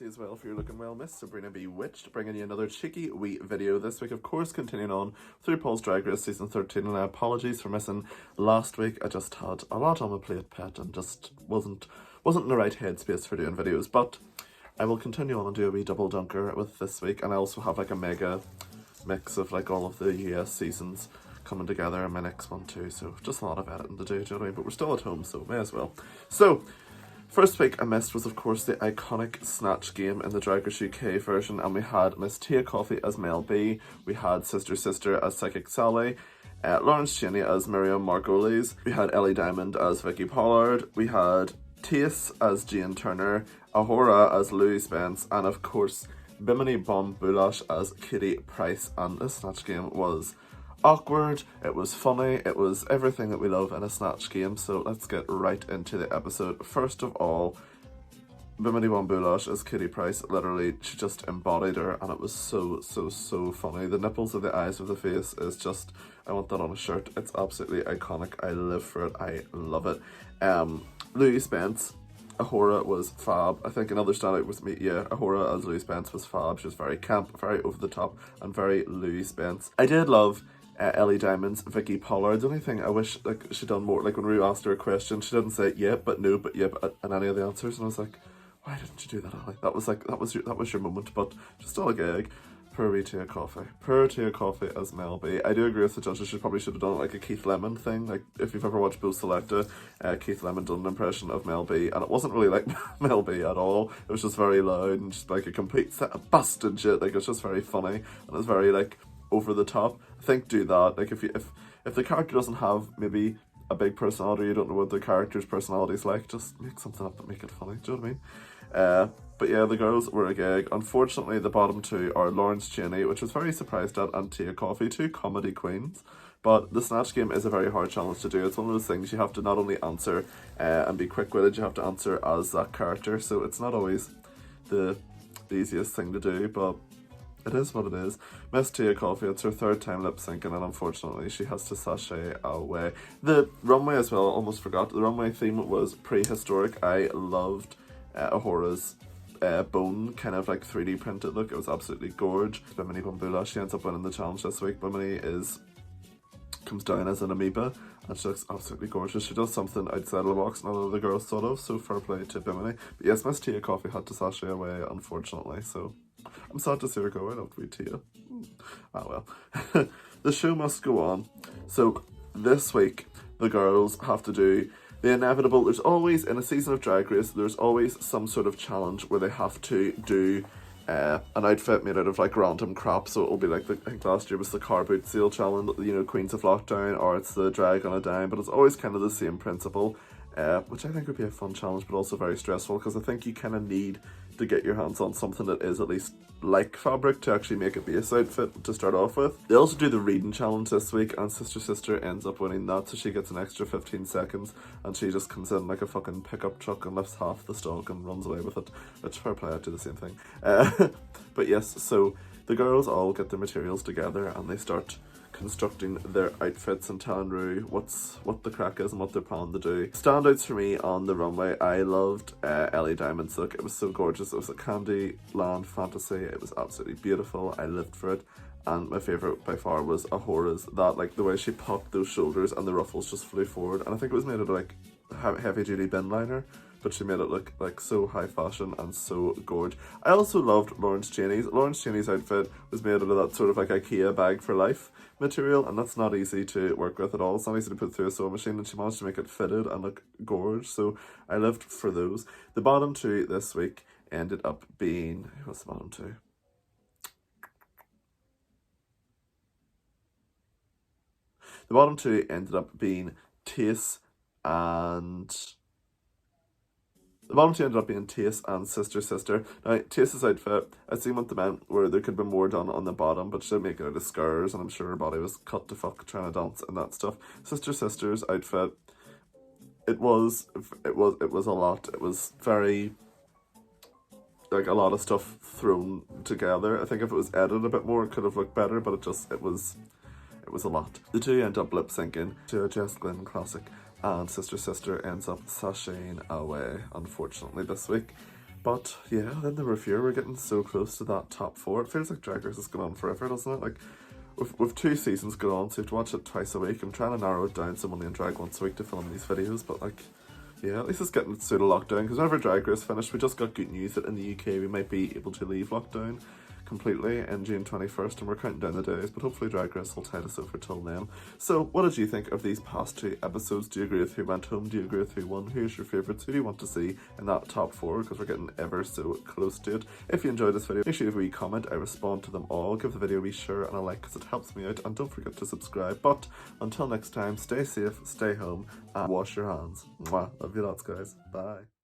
Betsy as well if you're looking well, Miss Sabrina Bewitched, bringing you another cheeky wee video this week. Of course, continuing on through Rupauls Drag Race Season 13, and apologies for missing last week. I just had a lot on my plate, pet, and just wasn't in the right headspace for doing videos, but I will continue on and do a wee double dunker with this week, and I also have like a mega mix of like all of the US seasons coming together in my next one too, so just a lot of editing to do, you know what I mean? But we're still at home, so may as well. So, first week I missed was of course the iconic Snatch game in the Drag Race UK version, and we had Miss Tia Coffee as Mel B, we had Sister Sister as Psychic Sally, Lawrence Cheney as Miriam Margolyes, we had Ellie Diamond as Vicky Pollard, we had Tace as Jane Turner, Ahura as Louis Spence, and of course Bimini Bomb Boulash as Kitty Price. And the Snatch game was awkward, it was funny, it was everything that we love in a Snatch game, so let's get right into the episode. First of all, Bimini Bomb Boulash as Kitty Price, literally, she just embodied her, and it was so funny. The nipples of the eyes of the face is just, I want that on a shirt. It's absolutely iconic. I live for it. I love it. Louis Spence, Ahura was fab. I think another standout was me, yeah, Ahura as Louis Spence was fab. She was very camp, very over the top, and very Louis Spence. I did love Ellie Diamond's Vicky Pollard. The only thing I wish like she'd done more, like when Rue asked her a question, she didn't say yeah, but no, but yeah, but and any of the answers, and I was like, why didn't you do that, Ellie? That was like that was your moment, but just still a gag. Poor Tia Coffee as Mel B. I do agree with the judges, she probably should have done like a Keith Lemon thing. Like if you've ever watched Bo Selecta, Keith Lemon done an impression of Mel B, and it wasn't really like Mel B at all. It was just very loud and just like a complete set of busted shit. Like it's just very funny and it's very like over the top. I think do that. Like if the character doesn't have maybe a big personality, you don't know what the character's personality is like, just make something up that make it funny. Do you know what I mean? But yeah, the girls were a gag. Unfortunately, the bottom two are Lawrence Cheney, which I was very surprised at, and Tia Coffee, two comedy queens. But the Snatch game is a very hard challenge to do. It's one of those things you have to not only answer and be quick-witted, you have to answer as that character. So it's not always the easiest thing to do, but it is what it is. Miss Tia Coffee, it's her third time lip-syncing, and unfortunately she has to sashay away. The runway as well, almost forgot. The runway theme was prehistoric. I loved Ahura's bone kind of like 3D printed look. It was absolutely gorge. Bimini Bomb Boulash, she ends up winning the challenge this week. Bimini comes down as an amoeba and she looks absolutely gorgeous. She does something outside of the box none of the girls thought of, so fair play to Bimini. But yes, Miss Tia Coffee had to sashay away, unfortunately, so I'm sad to see her go. I loved wee Tia. Ah well. The show must go on. So this week the girls have to do the inevitable. There's always, in a season of Drag Race, there's always some sort of challenge where they have to do an outfit made out of like random crap. So it'll be like, I think last year was the car boot sale challenge, you know, Queens of Lockdown, or it's the drag on a dime, but it's always kind of the same principle, which I think would be a fun challenge, but also very stressful, because I think you kind of need to get your hands on something that is at least like fabric to actually make a base outfit to start off with. They also do the reading challenge this week, and Sister Sister ends up winning that, so she gets an extra 15 seconds and she just comes in like a fucking pickup truck and lifts half the stalk and runs away with it, which fair play, I do the same thing. But yes, so the girls all get their materials together and they start constructing their outfits and telling Rue what the crack is and what they're planning to do. Standouts for me on the runway, I loved Ellie Diamond's look. It was so gorgeous. It was a Candyland fantasy. It was absolutely beautiful. I lived for it. And my favourite by far was Ahura's, that like the way she popped those shoulders and the ruffles just flew forward. And I think it was made out of like heavy duty bin liner, but she made it look like so high fashion and so gorge. I also loved Lawrence Cheney's. Lawrence Cheney's outfit was made out of that sort of like IKEA bag for life material, and that's not easy to work with at all. It's not easy to put through a sewing machine, and she managed to make it fitted and look gorge, so I lived for those. The bottom two this week ended up being, who was the bottom two? The bottom two ended up being Tace and Sister Sister. Now, Tace's outfit, I seen what they meant, where there could be more done on the bottom, but she did make it out of skirts, and I'm sure her body was cut to fuck trying to dance and that stuff. Sister Sister's outfit, it was a lot. It was very, like, a lot of stuff thrown together. I think if it was edited a bit more, it could have looked better, but it was a lot. The two end up lip syncing to a Jess Glynn classic, and Sister Sister ends up sashaying away, unfortunately, this week. But yeah, then there were few. We're getting so close to that top 4. It feels like Drag Race has gone on forever, doesn't it? Like, with 2 seasons going on, so you have to watch it twice a week. I'm trying to narrow it down so I'm only in drag once a week to film these videos, but like, yeah, at least it's getting through the lockdown, because whenever Drag Race finished, we just got good news that in the UK we might be able to leave lockdown completely in June 21st, and we're counting down the days, but hopefully Drag Race will tide us over till then. So what did you think of these past 2 episodes? Do you agree with who went home? Do you agree with who won? Who's your favourites? Who do you want to see in that top 4? Because we're getting ever so close to it. If you enjoyed this video, make sure you leave a wee comment. I respond to them all. Give the video a wee share and a like, because it helps me out, and don't forget to subscribe. But until next time, stay safe, stay home, and wash your hands. Mwah. Love you lots, guys. Bye.